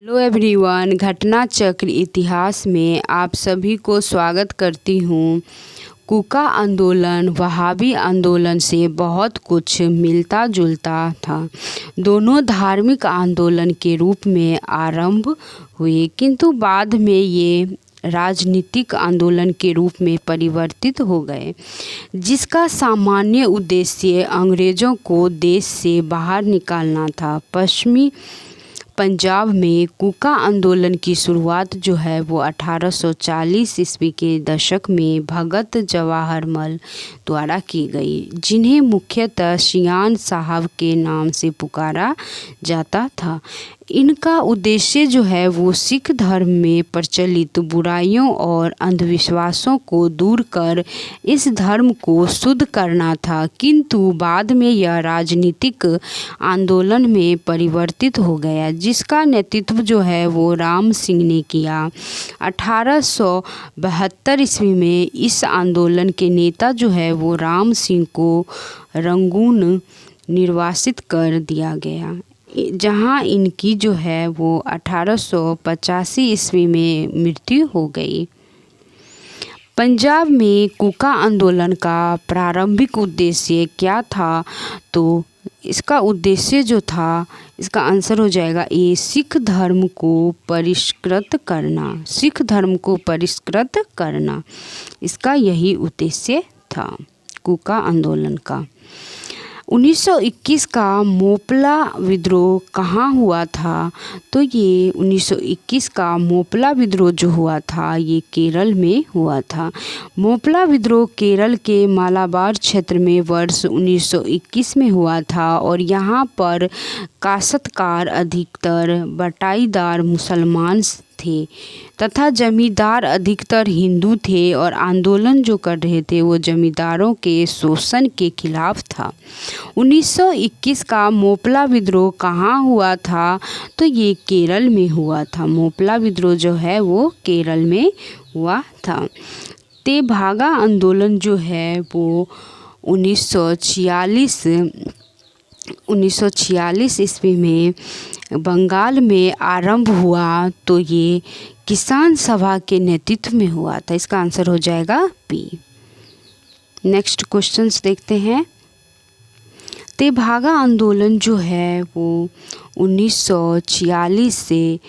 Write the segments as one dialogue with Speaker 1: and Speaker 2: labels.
Speaker 1: Hello everyone, घटना चक्र इतिहास में आप सभी को स्वागत करती हूँ। कूका आंदोलन वहाबी आंदोलन से बहुत कुछ मिलता जुलता था। दोनों धार्मिक आंदोलन के रूप में आरंभ हुए, किंतु बाद में ये राजनीतिक आंदोलन के रूप में परिवर्तित हो गए, जिसका सामान्य उद्देश्य अंग्रेज़ों को देश से बाहर निकालना था। पश्चिमी पंजाब में कूका आंदोलन की शुरुआत जो है वो 1840 ईस्वी के दशक में भगत जवाहरमल द्वारा की गई, जिन्हें मुख्यतः सियान साहब के नाम से पुकारा जाता था। इनका उद्देश्य जो है वो सिख धर्म में प्रचलित बुराइयों और अंधविश्वासों को दूर कर इस धर्म को शुद्ध करना था, किंतु बाद में यह राजनीतिक आंदोलन में परिवर्तित हो गया, जिसका नेतृत्व जो है वो राम सिंह ने किया। 1872 ईस्वी में इस आंदोलन के नेता जो है वो राम सिंह को रंगून निर्वासित कर दिया गया, जहां इनकी जो है वो 1885 ईस्वी में मृत्यु हो गई। पंजाब में कूका आंदोलन का प्रारंभिक उद्देश्य क्या था? तो इसका उद्देश्य जो था, इसका आंसर हो जाएगा ए, सिख धर्म को परिष्कृत करना। सिख धर्म को परिष्कृत करना, इसका यही उद्देश्य था कूका आंदोलन का। 1921 का मोपला विद्रोह कहाँ हुआ था? तो ये 1921 का मोपला विद्रोह जो हुआ था ये केरल में हुआ था। मोपला विद्रोह केरल के मालाबार क्षेत्र में वर्ष 1921 में हुआ था और यहाँ पर काश्तकार अधिकतर बटाईदार मुसलमान थे तथा जमींदार अधिकतर हिंदू थे और आंदोलन जो कर रहे थे वो जमींदारों के शोषण के खिलाफ था। 1921 का मोपला विद्रोह कहाँ हुआ था? तो ये केरल में हुआ था। मोपला विद्रोह जो है वो केरल में हुआ था। तेभागा आंदोलन जो है वो 1946 ईस्वी में बंगाल में आरंभ हुआ, तो ये किसान सभा के नेतृत्व में हुआ था। इसका आंसर हो जाएगा बी। नेक्स्ट क्वेश्चंस देखते हैं। तेभागा आंदोलन जो है वो 1946 से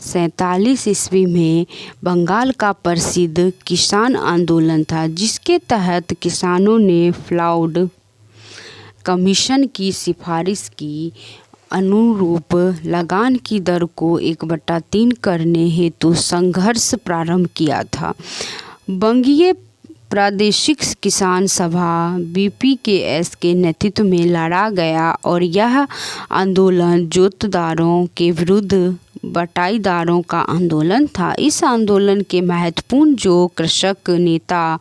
Speaker 1: 47 ईस्वी में बंगाल का प्रसिद्ध किसान आंदोलन था, जिसके तहत किसानों ने फ्लाउड कमीशन की सिफारिश की अनुरूप लगान की दर को 1/3 करने हेतु संघर्ष प्रारंभ किया था। बंगीय प्रादेशिक किसान सभा BPKS के नेतृत्व में लड़ा गया और यह आंदोलन जोतदारों के विरुद्ध बटाईदारों का आंदोलन था। इस आंदोलन के महत्वपूर्ण जो कृषक नेता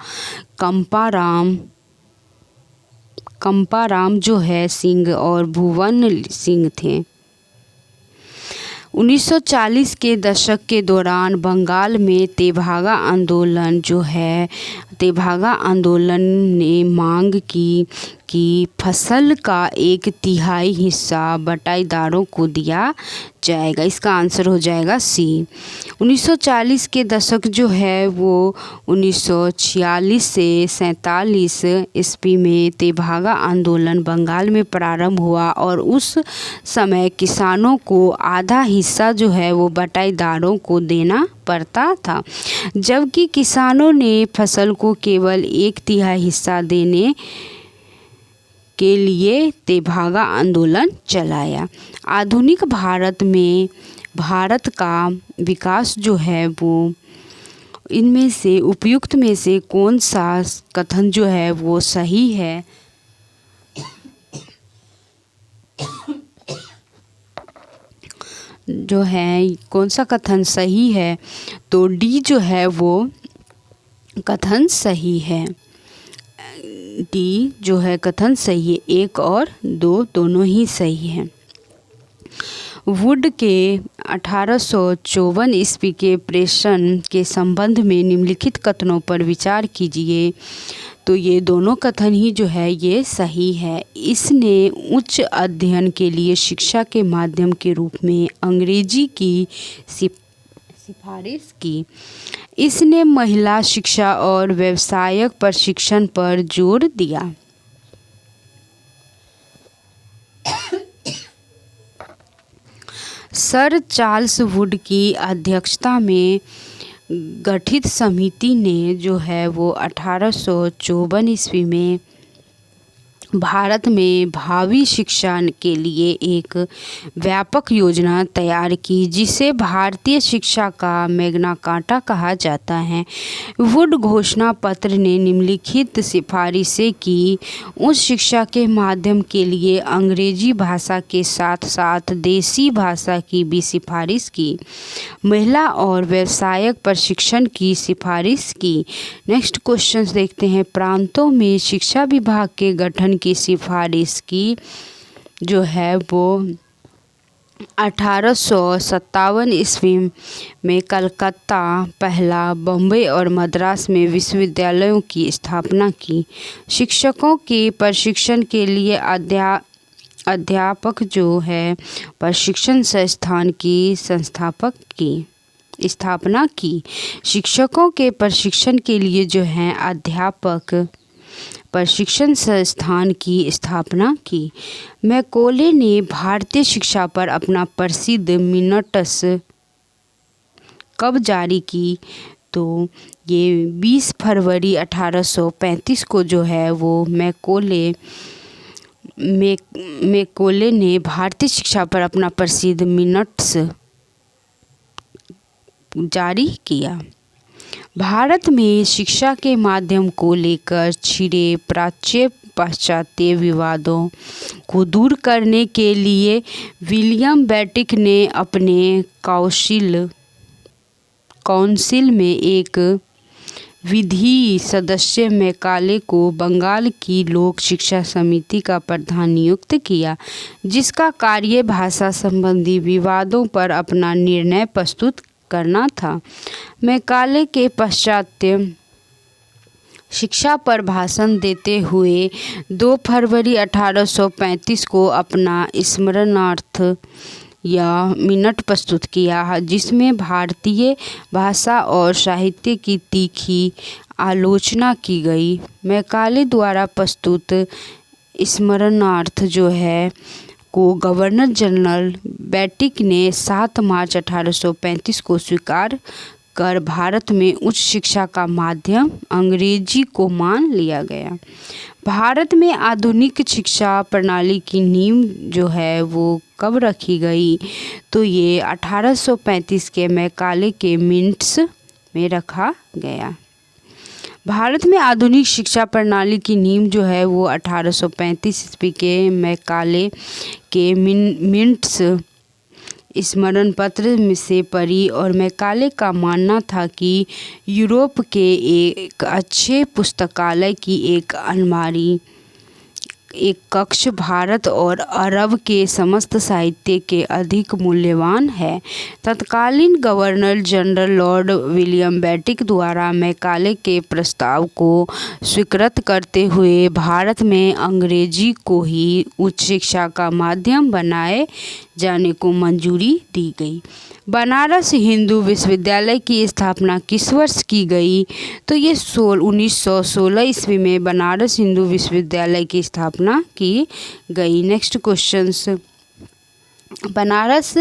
Speaker 1: कंपाराम जो है सिंह और भुवन सिंह थे। 1940 के दशक के दौरान बंगाल में तेभागा आंदोलन ने मांग की कि फसल का 1/3 हिस्सा बटाईदारों को दिया जाएगा। इसका आंसर हो जाएगा सी। 1940 के दशक जो है वो 1946 से 47 ईस्वी में तेभागा आंदोलन बंगाल में प्रारंभ हुआ और उस समय किसानों को आधा हिस्सा जो है वो बटाईदारों को देना पड़ता था, जबकि किसानों ने फसल को केवल 1/3 हिस्सा देने के लिए तेभागा आंदोलन चलाया। आधुनिक भारत में भारत का विकास जो है वो इनमें से उपयुक्त में से कौन सा कथन जो है वो सही है? जो है कौन सा कथन सही है? तो डी जो है वो कथन सही है। डी जो है कथन सही है। 1 और 2 दोनों ही सही हैं। वुड के 1854 ईस्वी के प्रेषण के संबंध में निम्नलिखित कथनों पर विचार कीजिए। तो ये दोनों कथन ही जो है ये सही है। इसने उच्च अध्ययन के लिए शिक्षा के माध्यम के रूप में अंग्रेजी की सिफारिश की। इसने महिला शिक्षा और व्यावसायिक प्रशिक्षण पर जोर दिया। सर चार्ल्स वुड की अध्यक्षता में गठित समिति ने जो है वो 1854 ईस्वी में भारत में भावी शिक्षा के लिए एक व्यापक योजना तैयार की, जिसे भारतीय शिक्षा का मैग्ना कार्टा कहा जाता है। वुड घोषणा पत्र ने निम्नलिखित सिफारिशें की। उच्च शिक्षा के माध्यम के लिए अंग्रेजी भाषा के साथ साथ देसी भाषा की भी सिफारिश की। महिला और व्यावसायिक प्रशिक्षण की सिफारिश की। नेक्स्ट क्वेश्चन देखते हैं। प्रांतों में शिक्षा विभाग के गठन की सिफारिश की जो है वो 1857 ईस्वी में कलकत्ता, पहला बम्बई और मद्रास में विश्वविद्यालयों की स्थापना की। शिक्षकों के प्रशिक्षण के लिए अध्यापक जो है प्रशिक्षण संस्थान की स्थापना की। शिक्षकों के प्रशिक्षण के लिए जो है अध्यापक प्रशिक्षण संस्थान की स्थापना की। मैकॉले ने भारतीय शिक्षा पर अपना प्रसिद्ध मिनट्स कब जारी की? तो ये 20 फरवरी 1835 को जो है वो मैकॉले ने भारतीय शिक्षा पर अपना प्रसिद्ध मिनट्स जारी किया। भारत में शिक्षा के माध्यम को लेकर छिड़े प्राच्य पाश्चात्य विवादों को दूर करने के लिए विलियम बेटिक ने अपने काउंसिल में एक विधि सदस्य मैकाले को बंगाल की लोक शिक्षा समिति का प्रधान नियुक्त किया, जिसका कार्य भाषा संबंधी विवादों पर अपना निर्णय प्रस्तुत करना था। मैकाले के पाश्चात्य शिक्षा पर भाषण देते हुए 2 फरवरी 1835 को अपना स्मरणार्थ या मिनट प्रस्तुत किया, जिसमें भारतीय भाषा और साहित्य की तीखी आलोचना की गई। मैकाले द्वारा प्रस्तुत स्मरणार्थ जो है को गवर्नर जनरल बेटिक ने 7 मार्च 1835 को स्वीकार कर भारत में उच्च शिक्षा का माध्यम अंग्रेजी को मान लिया गया। भारत में आधुनिक शिक्षा प्रणाली की नींव जो है वो कब रखी गई? तो ये 1835 के मैकाले के मिनट्स में रखा गया। भारत में आधुनिक शिक्षा प्रणाली की नींव जो है वो 1835 ईस्वी के मैकाले के मिनट्स स्मरण पत्र से पढ़ी। और मैकाले का मानना था कि यूरोप के एक अच्छे पुस्तकालय की एक अलमारी, एक कक्ष भारत और अरब के समस्त साहित्य के अधिक मूल्यवान है। तत्कालीन गवर्नर जनरल लॉर्ड विलियम बेटिक द्वारा मैकाले के प्रस्ताव को स्वीकृत करते हुए भारत में अंग्रेजी को ही उच्च शिक्षा का माध्यम बनाए जाने को मंजूरी दी गई। बनारस हिंदू विश्वविद्यालय की स्थापना किस वर्ष की गई? तो ये 1916 ईस्वी में बनारस हिंदू विश्वविद्यालय की स्थापना की गई। Next questions. बनारस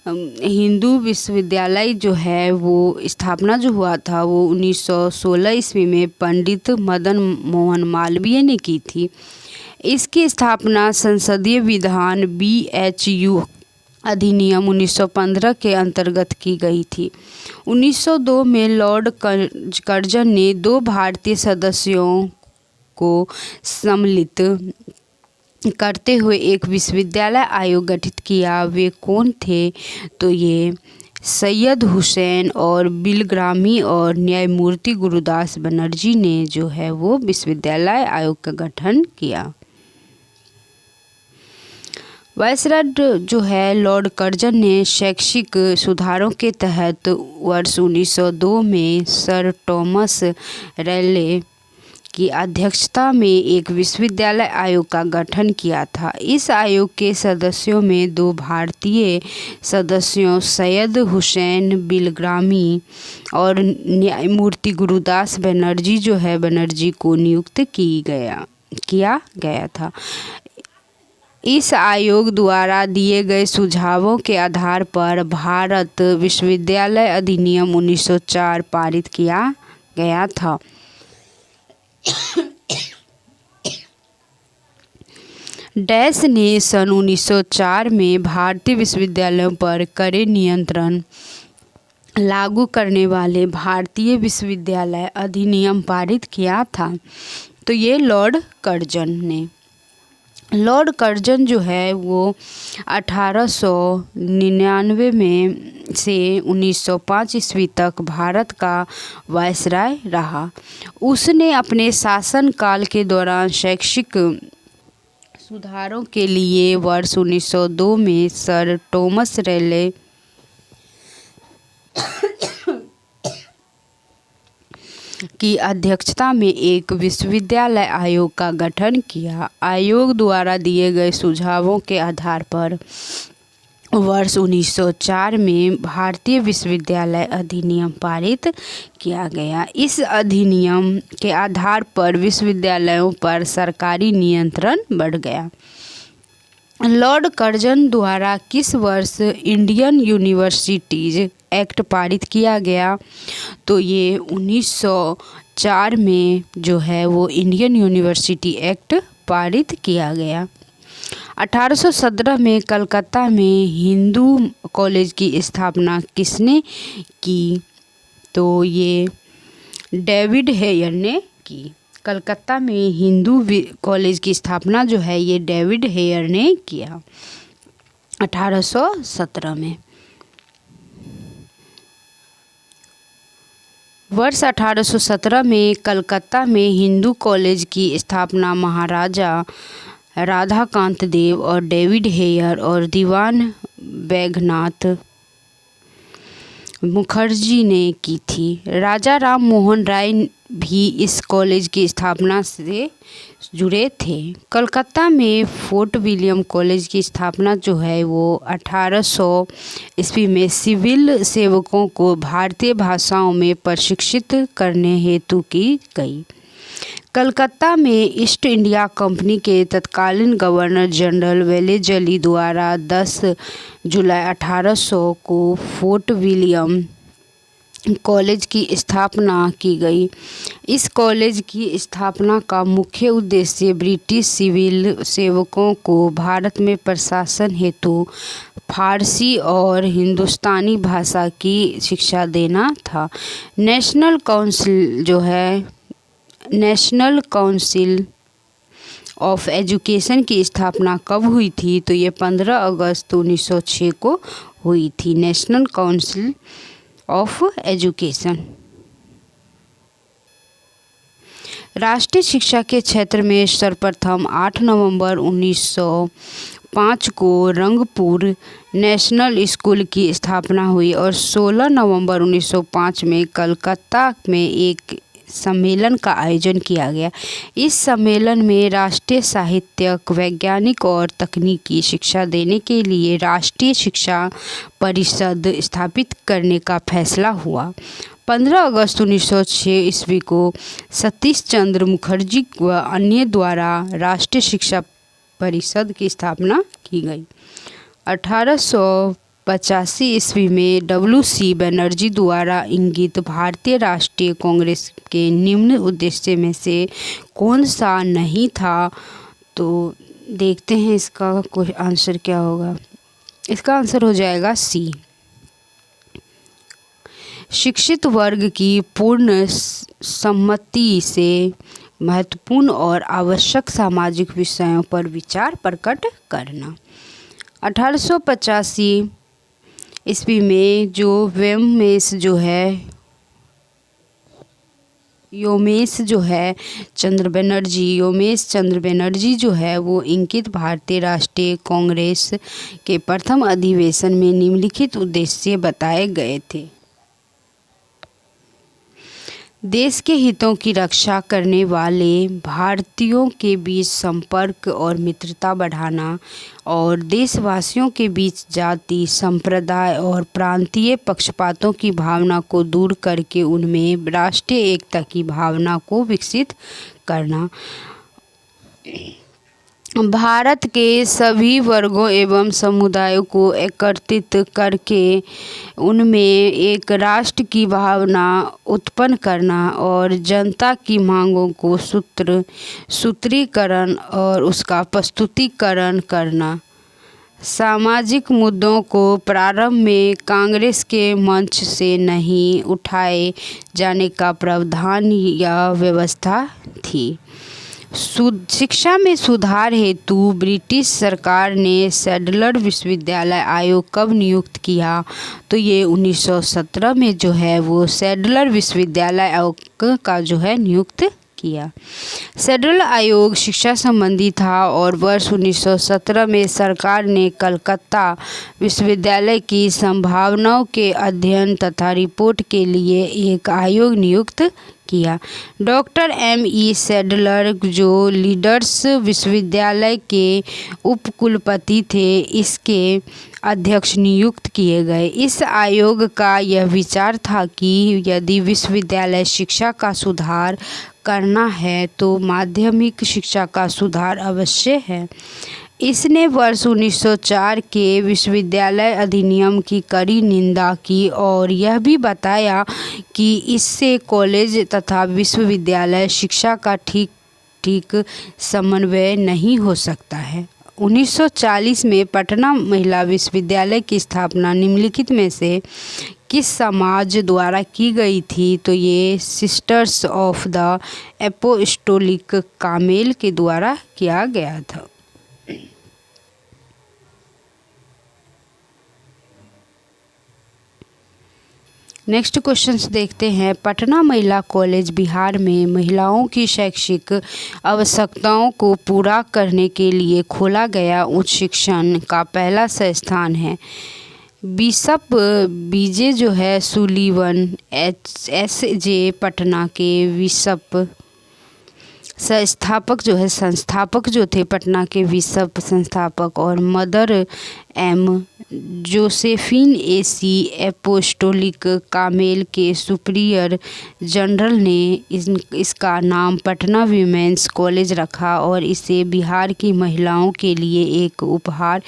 Speaker 1: हिंदू विश्वविद्यालय जो है वो स्थापना जो हुआ था वो 1916 ईस्वी में पंडित मदन मोहन मालवीय ने की थी। इसकी स्थापना संसदीय विधान BHU अधिनियम 1915 के अंतर्गत की गई थी। 1902 में लॉर्ड कर्जन ने 2 भारतीय सदस्यों को सम्मिलित करते हुए एक विश्वविद्यालय आयोग गठित किया। वे कौन थे? तो ये सैयद हुसैन और बिलग्रामी और न्यायमूर्ति गुरुदास बनर्जी ने जो है वो विश्वविद्यालय आयोग का गठन किया। वायसराय जो है लॉर्ड कर्जन ने शैक्षिक सुधारों के तहत वर्ष 1902 में सर टॉमस रैले की अध्यक्षता में एक विश्वविद्यालय आयोग का गठन किया था। इस आयोग के सदस्यों में 2 भारतीय सदस्यों सैयद हुसैन बिलग्रामी और न्यायमूर्ति गुरुदास बनर्जी को नियुक्त किया गया था। इस आयोग द्वारा दिए गए सुझावों के आधार पर भारत विश्वविद्यालय अधिनियम 1904 पारित किया गया था। डैश ने सन 1904 में भारतीय विश्वविद्यालयों पर कड़े नियंत्रण लागू करने वाले भारतीय विश्वविद्यालय अधिनियम पारित किया था। तो ये लॉर्ड कर्जन जो है वो 1899 में से 1905 ईस्वी तक भारत का वायसराय रहा। उसने अपने शासनकाल के दौरान शैक्षिक सुधारों के लिए वर्ष 1902 में सर थॉमस रेले की अध्यक्षता में एक विश्वविद्यालय आयोग का गठन किया। आयोग द्वारा दिए गए सुझावों के आधार पर वर्ष 1904 में भारतीय विश्वविद्यालय अधिनियम पारित किया गया। इस अधिनियम के आधार पर विश्वविद्यालयों पर सरकारी नियंत्रण बढ़ गया। लॉर्ड कर्जन द्वारा किस वर्ष इंडियन यूनिवर्सिटीज एक्ट पारित किया गया? तो ये 1904 में जो है वो इंडियन यूनिवर्सिटी एक्ट पारित किया गया। 1817 में कलकत्ता में हिंदू कॉलेज की स्थापना किसने की? तो ये डेविड हेयर ने की। कलकत्ता में हिंदू कॉलेज की स्थापना जो है ये डेविड हेयर ने किया 1817 में। वर्ष 1817 में कलकत्ता में हिंदू कॉलेज की स्थापना महाराजा राधाकांत देव और डेविड हेयर और दीवान बैघनाथ मुखर्जी ने की थी। राजा राम मोहन राय भी इस कॉलेज की स्थापना से जुड़े थे। कलकत्ता में फोर्ट विलियम कॉलेज की स्थापना जो है वो 1800 ईस्वी में सिविल सेवकों को भारतीय भाषाओं में प्रशिक्षित करने हेतु की गई। कलकत्ता में ईस्ट इंडिया कंपनी के तत्कालीन गवर्नर जनरल वेलेजली द्वारा 10 जुलाई 1800 को फोर्ट विलियम कॉलेज की स्थापना की गई। इस कॉलेज की स्थापना का मुख्य उद्देश्य ब्रिटिश सिविल सेवकों को भारत में प्रशासन हेतु फारसी और हिंदुस्तानी भाषा की शिक्षा देना था। नेशनल काउंसिल ऑफ एजुकेशन की स्थापना कब हुई थी? तो ये 15 अगस्त 1906 को हुई थी। नेशनल काउंसिल ऑफ एजुकेशन राष्ट्रीय शिक्षा के क्षेत्र में सर्वप्रथम 8 नवंबर 1905 को रंगपुर नेशनल स्कूल की स्थापना हुई और 16 नवंबर 1905 में कलकत्ता में एक सम्मेलन का आयोजन किया गया। इस सम्मेलन में राष्ट्रीय साहित्यिक, वैज्ञानिक और तकनीकी शिक्षा देने के लिए राष्ट्रीय शिक्षा परिषद स्थापित करने का फैसला हुआ। 15 अगस्त 1906 ईस्वी को सतीश चंद्र मुखर्जी व अन्य द्वारा राष्ट्रीय शिक्षा परिषद की स्थापना की गई। 1885 ईस्वी में WC बनर्जी द्वारा इंगित भारतीय राष्ट्रीय कांग्रेस के निम्न उद्देश्य में से कौन सा नहीं था? तो देखते हैं इसका कोई आंसर क्या होगा। इसका आंसर हो जाएगा C। शिक्षित वर्ग की पूर्ण सम्मति से महत्वपूर्ण और आवश्यक सामाजिक विषयों पर विचार प्रकट करना। 1885 ईस्वी में जो योमेश चंद्र बनर्जी जो है वो इंगित भारतीय राष्ट्रीय कांग्रेस के प्रथम अधिवेशन में निम्नलिखित उद्देश्य बताए गए थे। देश के हितों की रक्षा करने वाले भारतीयों के बीच संपर्क और मित्रता बढ़ाना और देशवासियों के बीच जाति, संप्रदाय और प्रांतीय पक्षपातों की भावना को दूर करके उनमें राष्ट्रीय एकता की भावना को विकसित करना। भारत के सभी वर्गों एवं समुदायों को एकत्रित करके उनमें एक राष्ट्र की भावना उत्पन्न करना और जनता की मांगों को सूत्रीकरण और उसका प्रस्तुतिकरण करना। सामाजिक मुद्दों को प्रारंभ में कांग्रेस के मंच से नहीं उठाए जाने का प्रावधान या व्यवस्था थी। शिक्षा में सुधार हेतु ब्रिटिश सरकार ने सैडलर विश्वविद्यालय आयोग कब नियुक्त किया? तो ये 1917 में जो है वो सैडलर विश्वविद्यालय आयोग का जो है नियुक्त किया। सैडलर आयोग शिक्षा संबंधी था और वर्ष 1917 में सरकार ने कलकत्ता विश्वविद्यालय की संभावनाओं के अध्ययन तथा रिपोर्ट के लिए एक आयोग नियुक्त किया। Doctor M.E. सैडलर जो लीड्स विश्वविद्यालय के उपकुलपति थे, इसके अध्यक्ष नियुक्त किए गए। इस आयोग का यह विचार था कि यदि विश्वविद्यालय शिक्षा का सुधार करना है तो माध्यमिक शिक्षा का सुधार अवश्य है। इसने वर्ष 1904 के विश्वविद्यालय अधिनियम की कड़ी निंदा की और यह भी बताया कि इससे कॉलेज तथा विश्वविद्यालय शिक्षा का ठीक समन्वय नहीं हो सकता है। 1940 में पटना महिला विश्वविद्यालय की स्थापना निम्नलिखित में से किस समाज द्वारा की गई थी? तो ये sisters of the apostolic Carmel के द्वारा किया गया था। नेक्स्ट क्वेश्चंस देखते हैं। पटना महिला कॉलेज बिहार में महिलाओं की शैक्षिक आवश्यकताओं को पूरा करने के लिए खोला गया उच्च शिक्षण का पहला संस्थान है। बिशप बीजे जो है सुलीवन SJ पटना के बिशप संस्थापक जो थे पटना के बिशप संस्थापक और mother M. Josephine AC apostolic Carmel के सुपीरियर जनरल ने इसका नाम पटना वीमेंस कॉलेज रखा और इसे बिहार की महिलाओं के लिए एक उपहार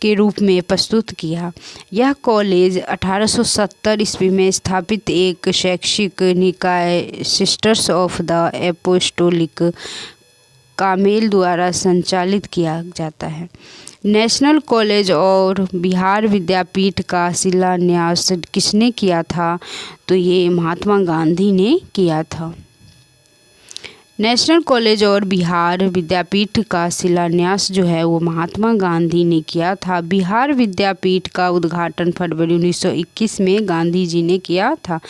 Speaker 1: के रूप में प्रस्तुत किया। यह कॉलेज 1870 ईस्वी में स्थापित एक शैक्षिक निकाय sisters of the apostolic Carmel द्वारा संचालित किया जाता है। नेशनल कॉलेज और बिहार विद्यापीठ का शिलान्यास किसने किया था? तो ये महात्मा गांधी ने किया था। नेशनल कॉलेज और बिहार विद्यापीठ का शिलान्यास जो है वो महात्मा गांधी ने किया था। बिहार विद्यापीठ का उद्घाटन फरवरी 1921 में गांधी जी ने किया था।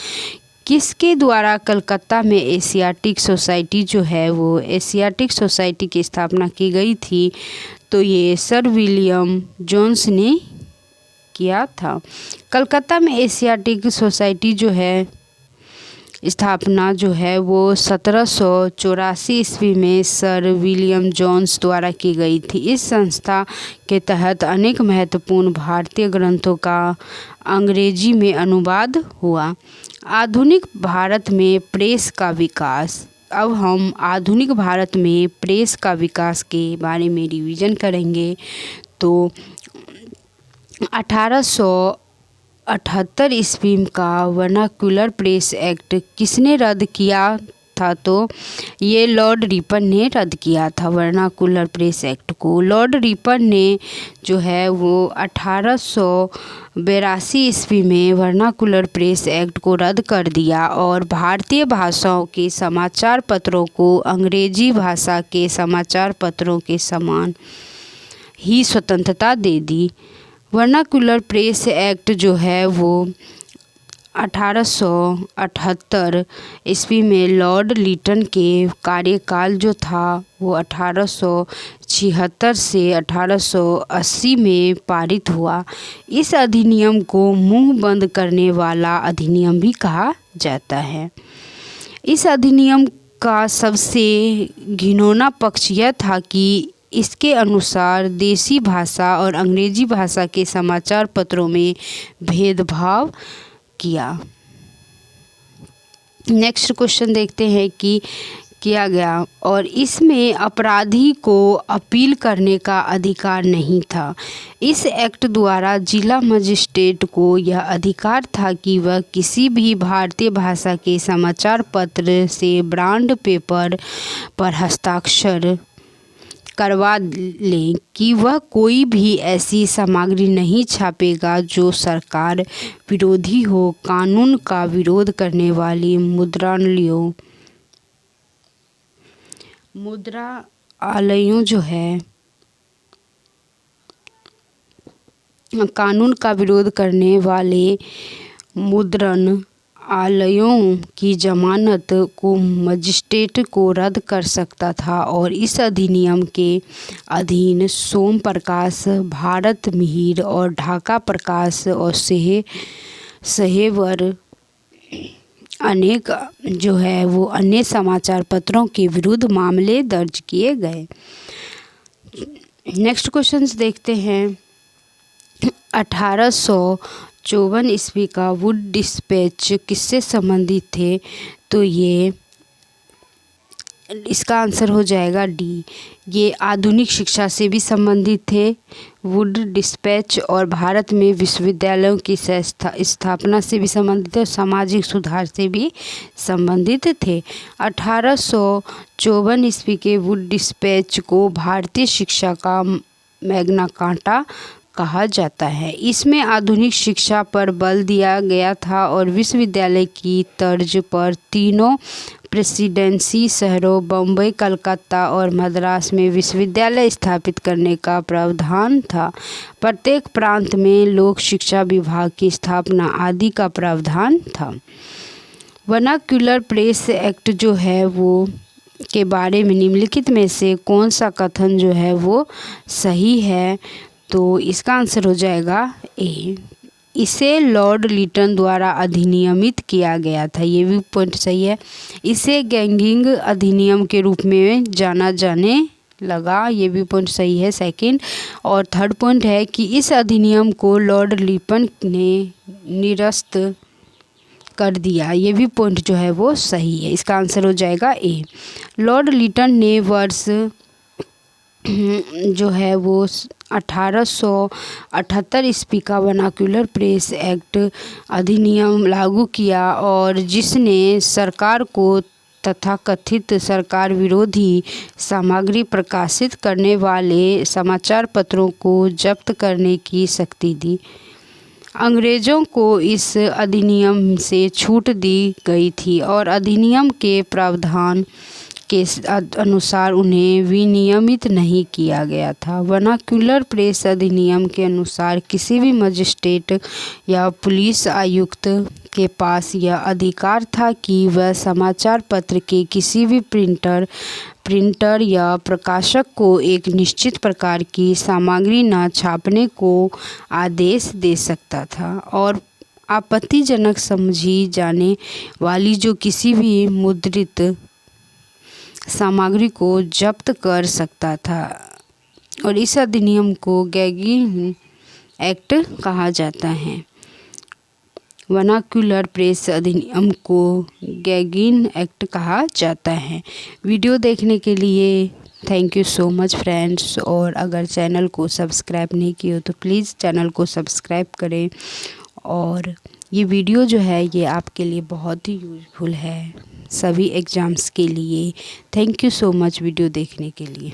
Speaker 1: किसके द्वारा कलकत्ता में एशियाटिक सोसाइटी जो है वो एशियाटिक सोसाइटी की स्थापना की गई थी? तो ये सर विलियम जोन्स ने किया था। कलकत्ता में एशियाटिक सोसाइटी जो है स्थापना जो है वो 1784 ईस्वी में सर विलियम जोन्स द्वारा की गई थी। इस संस्था के तहत अनेक महत्वपूर्ण भारतीय ग्रंथों का अंग्रेजी में अनुवाद हुआ। आधुनिक भारत में प्रेस का विकास। अब हम आधुनिक भारत में प्रेस का विकास के बारे में रिवीजन करेंगे। तो 1878 ईस्वी का वर्नाक्युलर प्रेस एक्ट किसने रद्द किया था? तो ये लॉर्ड रिपन ने रद्द किया था वर्नाक्युलर प्रेस एक्ट को। लॉर्ड रिपन ने जो है वो 1882 ईस्वी में वर्नाक्युलर प्रेस एक्ट को रद्द कर दिया और भारतीय भाषाओं के समाचार पत्रों को अंग्रेजी भाषा के समाचार पत्रों के समान ही स्वतंत्रता दे दी। वर्नाक्युलर प्रेस एक्ट जो है वो 1878 ईस्वी में लॉर्ड लिटन के कार्यकाल जो था वो 1876 से 1880 में पारित हुआ। इस अधिनियम को मुंह बंद करने वाला अधिनियम भी कहा जाता है। इस अधिनियम का सबसे घिनौना पक्ष यह था कि इसके अनुसार देसी भाषा और अंग्रेजी भाषा के समाचार पत्रों में भेदभाव किया। नेक्स्ट क्वेश्चन देखते हैं कि किया गया और इसमें अपराधी को अपील करने का अधिकार नहीं था। इस एक्ट द्वारा जिला मजिस्ट्रेट को यह अधिकार था कि वह किसी भी भारतीय भाषा के समाचार पत्र से ब्रांड पेपर पर हस्ताक्षर करवा लें कि वह कोई भी ऐसी सामग्री नहीं छापेगा जो सरकार विरोधी हो। कानून का विरोध करने वाली मुद्रालयों जो है कानून का विरोध करने वाले मुद्रण आलयों की जमानत को मजिस्ट्रेट को रद्द कर सकता था और इस अधिनियम के अधीन सोम प्रकाश, भारत मिहिर और ढाका प्रकाश और सहेवर अनेक जो है वो अन्य समाचार पत्रों के विरुद्ध मामले दर्ज किए गए। नेक्स्ट क्वेश्चंस देखते हैं। 1854 ईस्वी का वुड डिस्पैच किससे संबंधित थे? तो ये इसका आंसर हो जाएगा डी। ये आधुनिक शिक्षा से भी संबंधित थे वुड डिस्पैच और भारत में विश्वविद्यालयों की स्थापना से भी संबंधित और सामाजिक सुधार से भी संबंधित थे। 1854 ईस्वी के वुड डिस्पैच को भारतीय शिक्षा का मैग्ना कार्टा कहा जाता है। इसमें आधुनिक शिक्षा पर बल दिया गया था और विश्वविद्यालय की तर्ज पर तीनों प्रेसिडेंसी शहरों बम्बई, कलकत्ता और मद्रास में विश्वविद्यालय स्थापित करने का प्रावधान था। प्रत्येक प्रांत में लोक शिक्षा विभाग की स्थापना आदि का प्रावधान था। वर्नाक्युलर प्रेस एक्ट जो है वो के बारे में निम्नलिखित में से कौन सा कथन जो है वो सही है? तो इसका आंसर हो जाएगा ए। इसे लॉर्ड लिटन द्वारा अधिनियमित किया गया था, ये भी पॉइंट सही है। इसे गैंगिंग अधिनियम के रूप में जाना जाने लगा, ये भी पॉइंट सही है सेकंड। और थर्ड पॉइंट है कि इस अधिनियम को लॉर्ड लिटन ने निरस्त कर दिया, ये भी पॉइंट जो है वो सही है। इसका आंसर हो जाएगा ए। लॉर्ड लिटन ने वर्ष जो है वो 1878 ईस्वी का वर्नाक्युलर प्रेस एक्ट अधिनियम लागू किया और जिसने सरकार को तथाकथित सरकार विरोधी सामग्री प्रकाशित करने वाले समाचार पत्रों को जब्त करने की शक्ति दी। अंग्रेज़ों को इस अधिनियम से छूट दी गई थी और अधिनियम के प्रावधान के अनुसार उन्हें विनियमित नहीं किया गया था। वर्नाक्युलर प्रेस अधिनियम के अनुसार किसी भी मजिस्ट्रेट या पुलिस आयुक्त के पास यह अधिकार था कि वह समाचार पत्र के किसी भी प्रिंटर या प्रकाशक को एक निश्चित प्रकार की सामग्री न छापने को आदेश दे सकता था और आपत्तिजनक समझी जाने वाली जो किसी भी मुद्रित सामग्री को जब्त कर सकता था और इस अधिनियम को गैंगिंग एक्ट कहा जाता है। वर्नाक्युलर प्रेस अधिनियम को गैंगिंग एक्ट कहा जाता है। वीडियो देखने के लिए thank you so much friends. और अगर चैनल को सब्सक्राइब नहीं किया तो प्लीज़ चैनल को सब्सक्राइब करें और ये वीडियो जो है ये आपके लिए बहुत ही यूज़फुल है सभी एग्ज़ाम्स के लिए। Thank you so much video देखने के लिए।